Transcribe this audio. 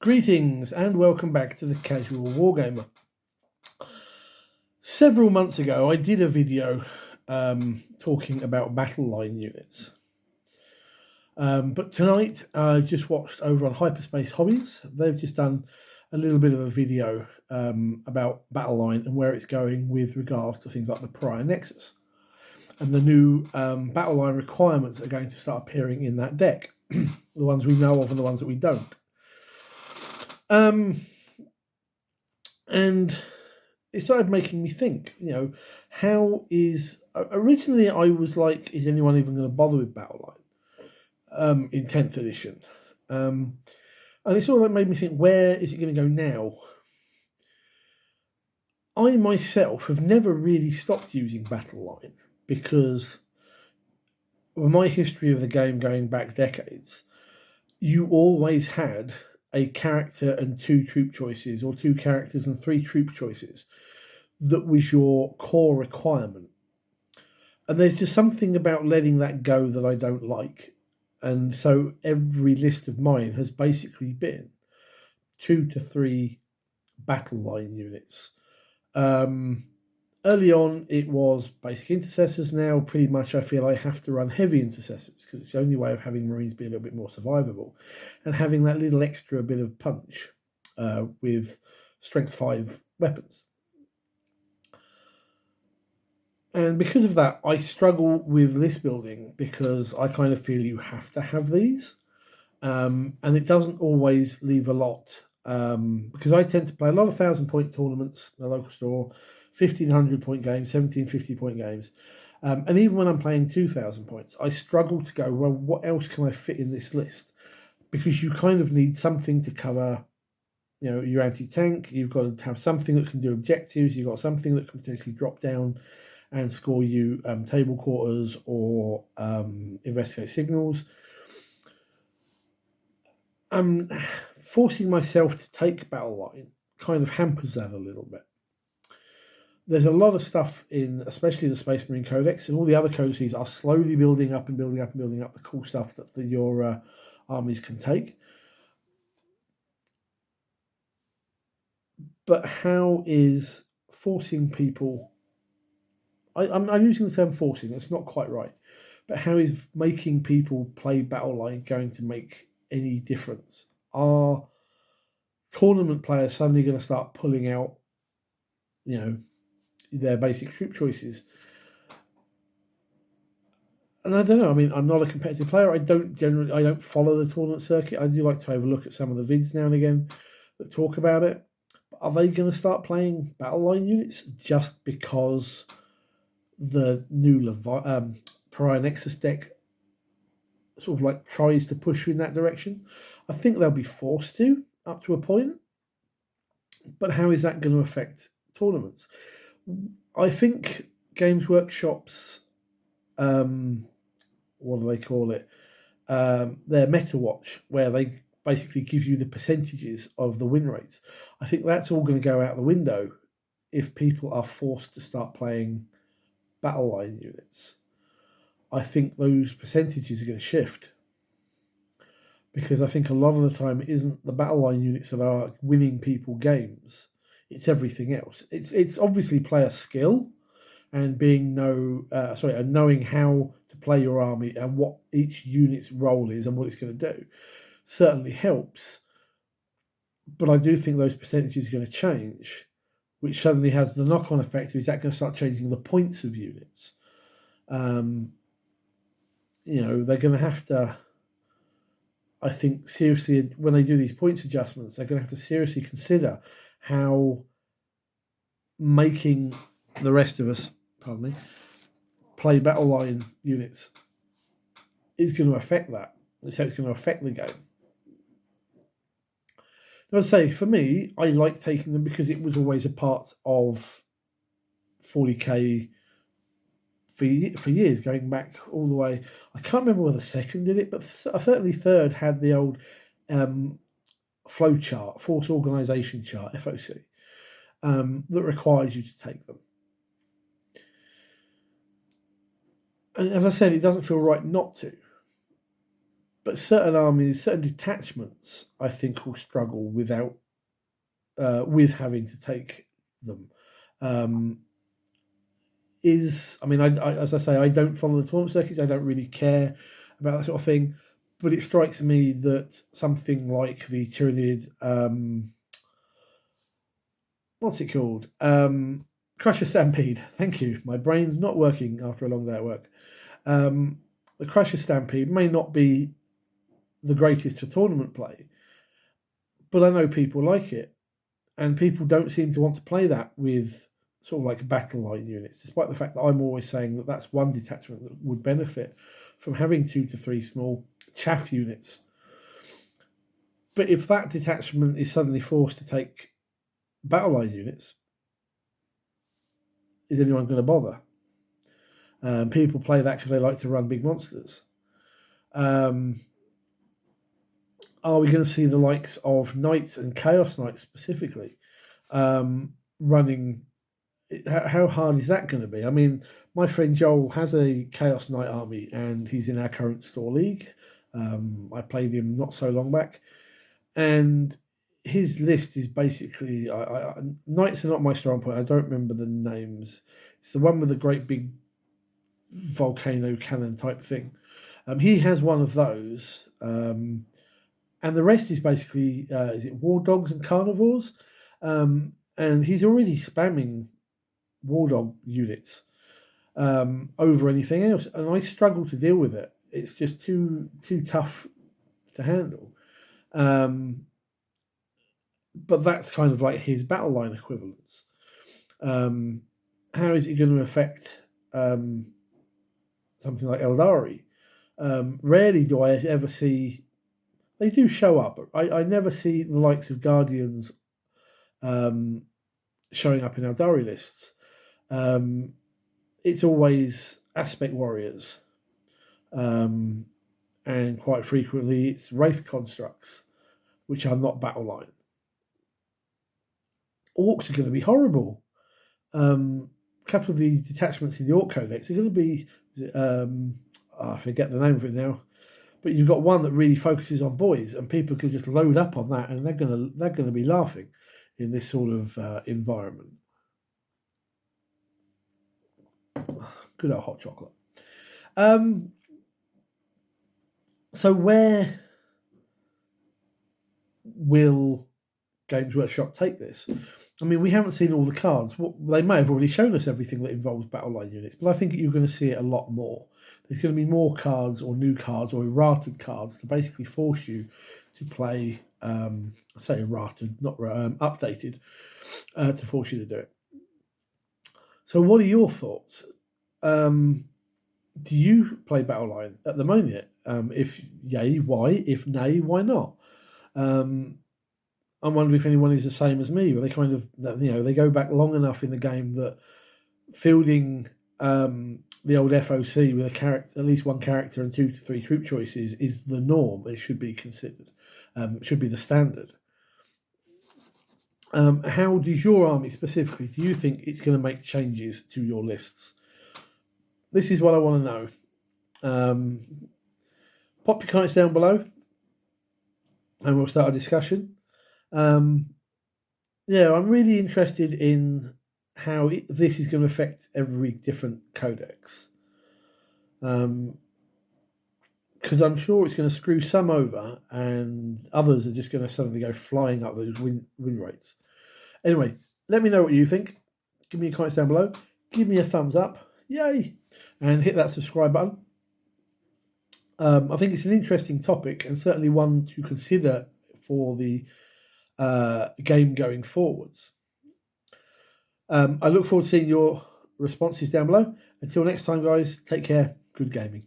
Greetings and welcome back to the Casual Wargamer. Several months ago I did a video talking about Battleline units. But tonight I just watched over on Hyperspace Hobbies. They've just done a little bit of a video about Battleline and where it's going with regards to things like the Pariah Nexus. And the new Battleline requirements are going to start appearing in that deck. The ones we know of and the ones that we don't. And it started making me think, how is... Originally I was like, is anyone even going to bother with Battleline in 10th edition? And it sort of made me think, where is it going to go now? I myself have never really stopped using Battleline because with my history of the game going back decades, you always had a character and two troop choices, or two characters and three troop choices. That was your core requirement. And there's just something about letting that go that I don't like. And so every list of mine has basically been 2 to 3 Battleline units. Early on, it was basic intercessors. Now, pretty much, I feel I have to run heavy intercessors because it's the only way of having Marines be a little bit more survivable and having that little extra bit of punch with Strength 5 weapons. And because of that, I struggle with list building because I kind of feel you have to have these. And it doesn't always leave a lot because I tend to play a lot of 1,000-point tournaments at the local store, 1,500-point games, 1,750-point games. And even when I'm playing 2,000 points, I struggle to go, well, what else can I fit in this list? Because you kind of need something to cover, your anti-tank. You've got to have something that can do objectives. You've got something that can potentially drop down and score you table quarters or investigate signals. Forcing myself to take Battleline kind of hampers that a little bit. There's a lot of stuff in, especially the Space Marine Codex, and all the other codices are slowly building up the cool stuff that your armies can take. But how is forcing people... I'm using the term forcing, it's not quite right. But how is making people play Battleline going to make any difference? Are tournament players suddenly going to start pulling out, their basic troop choices? And I don't know. I mean, I'm not a competitive player. I don't follow the tournament circuit. I do like to have a look at some of the vids now and again that talk about it. But are they going to start playing Battleline units just because the new Pariah Nexus deck sort of like tries to push you in that direction? I think they'll be forced to, up to a point. But how is that going to affect tournaments? I think Games Workshop's, what do they call it? Their Meta Watch, where they basically give you the percentages of the win rates. I think that's all going to go out the window if people are forced to start playing Battleline units. I think those percentages are going to shift because I think a lot of the time it isn't the Battleline units that are winning people games. It's everything else. It's obviously player skill and and knowing how to play your army and what each unit's role is and what it's going to do certainly helps. But I do think those percentages are going to change, which suddenly has the knock-on effect of, is that going to start changing the points of units? They're going to have to, I think, seriously, when they do these points adjustments, they're going to have to seriously consider how making the rest of us, play Battleline units is going to affect that. So it's going to affect the game. Now, I'd say, for me, I like taking them because it was always a part of 40k for years, going back all the way. I can't remember whether second did it, but certainly third had the old flow chart, force organisation chart, FOC, that requires you to take them. And as I said, it doesn't feel right not to. but certain armies, certain detachments, I think will struggle without with having to take them. Um, I mean, as I say, I don't follow the tournament circuits. I don't really care about that sort of thing. But it strikes me that something like the Tyranid, what's it called? Crusher Stampede. Thank you. My brain's not working after a long day at work. The Crusher Stampede may not be the greatest for tournament play, but I know people like it, and people don't seem to want to play that with sort of like Battleline units, despite the fact that I'm always saying that that's one detachment that would benefit from having 2 to 3 small chaff units. But if that detachment is suddenly forced to take Battleline units, is anyone going to bother? People play that because they like to run big monsters. Are we going to see the likes of Knights and Chaos Knights specifically running? How hard is that going to be? I mean, my friend Joel has a Chaos Knight army, and he's in our current store league. I played him not so long back, and his list is basically Knights are not my strong point. I don't remember the names. It's the one with the great big volcano cannon type thing. He has one of those, and the rest is basically is it war dogs and carnivores, and he's already spamming war dog units over anything else, and I struggle to deal with it. It's just too tough to handle. But that's kind of like his battle line equivalents. How is it going to affect something like Eldari? Rarely do I ever see. They do show up, but I never see the likes of Guardians showing up in Eldari lists. It's always aspect warriors, and quite frequently it's wraith constructs, which are not battle line. Orcs are going to be horrible. A couple of these detachments in the Orc Codex are going to be, I forget the name of it now, but you've got one that really focuses on boys, and people can just load up on that, and they're going to be laughing in this sort of environment. Good old hot chocolate. So where will Games Workshop take this? I mean, we haven't seen all the cards. They may have already shown us everything that involves battle line units, but I think you're going to see it a lot more. There's going to be more cards or new cards or errated cards to basically force you to play, I say errated, not updated, to force you to do it. So what are your thoughts? Do you play Battleline at the moment? If yay, why? If nay, why not? I'm wondering if anyone is the same as me, where they kind of, they go back long enough in the game that fielding the old FOC with at least one character and 2 to 3 troop choices is the norm. It should be considered. It should be the standard. How does your army specifically, do you think it's going to make changes to your lists? This is what I want to know. Pop your comments down below, and we'll start a discussion. I'm really interested in how this is going to affect every different codex. Because I'm sure it's going to screw some over, and others are just going to suddenly go flying up those win rates. Anyway, let me know what you think. Give me your comments down below. Give me a thumbs up. Yay! And hit that subscribe button. I think it's an interesting topic, and certainly one to consider for the game going forwards. I look forward to seeing your responses down below. Until next time, guys, take care. Good gaming.